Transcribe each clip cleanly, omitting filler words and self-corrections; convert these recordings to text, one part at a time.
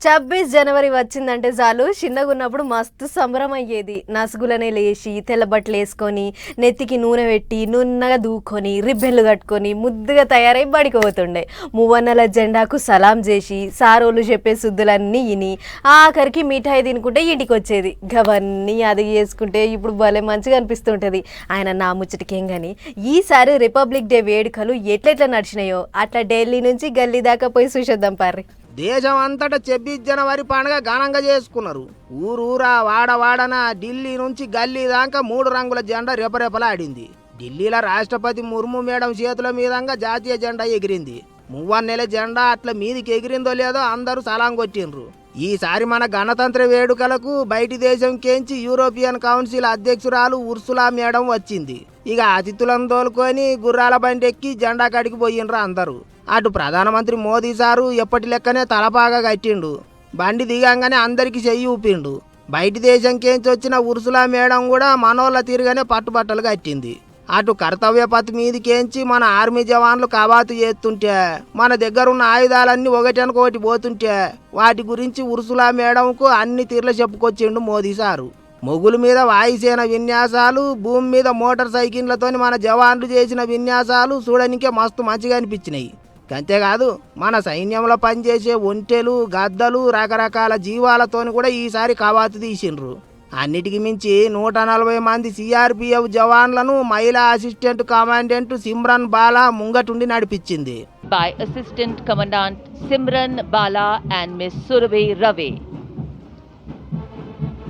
జనవరి వచ్చిందంటే చాలు చిన్నగున్నప్పుడు మస్తు సంబరం అయ్యేది. నసుగులనే లేచి తెల్లబట్టలు వేసుకొని నెత్తికి నూనె పెట్టి నున్నగా దూకొని రిబ్బెన్లు కట్టుకొని ముద్దుగా తయారై బడికి పోతుండే. మువ్వన్నెల జెండాకు సలాం చేసి సారోళ్ళు చెప్పే శుద్ధులన్నీ ఇని ఆఖరికి మిఠాయి తినుకుంటే ఇంటికి వచ్చేది. గవన్నీ అది చేసుకుంటే ఇప్పుడు భలే మంచిగా అనిపిస్తుంటుంది. ఆయన నా ముచ్చటికేం కానీ ఈసారి రిపబ్లిక్ డే వేడుకలు ఎట్లెట్లా నడిచినాయో అట్లా ఢిల్లీ నుంచి గల్లీ దాకా పోయి చూసేద్దాం పార్రి. దేశం అంతటా 26 జనవరి పండుగ ఘనంగా చేసుకున్నారు. ఊరూరా వాడవాడన ఢిల్లీ నుంచి గల్లీ దాకా 3 రంగుల జెండా రెపరెపలాడింది. ఢిల్లీలో రాష్ట్రపతి ముర్ము మేడం చేతుల మీదంగా జాతీయ జెండా ఎగిరింది. మువ్వన్నెల జెండా అట్లా మీదికి ఎగిరిందో లేదో అందరూ సలాం కొట్టిండ్రు. ఈసారి మన గణతంత్ర వేడుకలకు బయటి దేశం కేంచి యూరోపియన్ కౌన్సిల్ అధ్యక్షురాలు ఉర్సులా మేడం వచ్చింది. ఇక అతిథులను తోలుకొని గుర్రాల బండి ఎక్కి జెండా కాడికి పోయిండ్రు అందరూ. అటు ప్రధానమంత్రి మోదీ సారు ఎప్పటి లెక్కనే తలపాగా కట్టిండు. బండి దిగంగానే అందరికి చెయ్యి ఊపిండు. బయటి దేశం కేంచి వచ్చిన ఉర్సులా మేడం కూడా మనోళ్ళ తీరుగానే పట్టుబట్టలు కట్టింది. అటు కర్తవ్య పథ్ మీదికేంచి మన ఆర్మీ జవాన్లు కవాతు చేస్తుంటే మన దగ్గరున్న ఆయుధాలన్నీ ఒకటనుకోటి పోతుంటే వాటి గురించి ఉర్సులా మేడంకు అన్ని తీర్లు చెప్పుకొచ్చిండు మోదీ సారు. మొగుల మీద వాయుసేన విన్యాసాలు, భూమి మీద మోటార్ సైకిళ్లతోని మన జవాన్లు చేసిన విన్యాసాలు చూడనికే మస్తు మంచిగా అనిపించినాయి. అంతేకాదు మన సైన్యంలో పనిచేసే ఒంటెలు, గద్దలు, రకరకాల జీవాలతోని కూడా ఈసారి కవాతు తీసిండ్రు. అన్నిటికి మించి 140 మంది సిఆర్పిఎఫ్ జవాన్లను మహిళా అసిస్టెంట్ కమాండెంట్ సిమ్రన్ బాలా ముంగటుండి నడిపించింది. By Assistant Commandant Simran Bala and Miss Surabhi Ravi.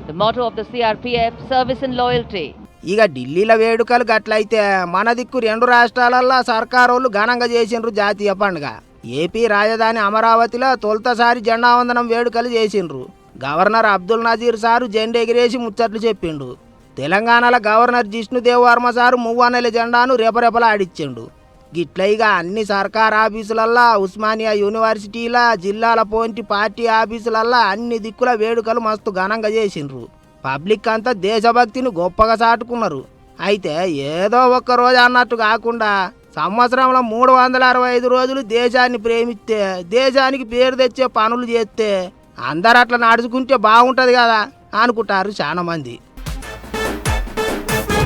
The motto of the CRPF, service and loyalty. ఇక ఢిల్లీలో వేడుకలు గట్లయితే మన దిక్కు 2 రాష్ట్రాలల్లో సర్కారోళ్ళు ఘనంగా చేసిండ్రు జాతీయ పండుగ. ఏపీ రాజధాని అమరావతిలో తొలుతసారి జెండా వందనం వేడుకలు చేసిండ్రు. గవర్నర్ అబ్దుల్ నజీర్ సారు జెండా ఎగిరేసి ముచ్చట్లు చెప్పిండు. తెలంగాణలో గవర్నర్ జిష్ణుదేవ్ వర్మ సారు మువ్వన్నెల జెండాను రెపరెపలా ఆడిచ్చిండు. గిట్లయిగా అన్ని సర్కార్ ఆఫీసులల్లా, ఉస్మానియా యూనివర్సిటీల, జిల్లాల పోంటి పార్టీ ఆఫీసులల్లా అన్ని దిక్కుల వేడుకలు మస్తు ఘనంగా చేసిండ్రు. పబ్లిక్ అంతా దేశభక్తిని గొప్పగా చాటుకున్నారు. అయితే ఏదో ఒక్క రోజు అన్నట్టు కాకుండా సంవత్సరంలో 365 రోజులు దేశాన్ని ప్రేమిస్తే, దేశానికి పేరు తెచ్చే పనులు చేస్తే అందరు అట్లా నడుచుకుంటే బాగుంటుంది కదా అనుకుంటారు చాలా మంది.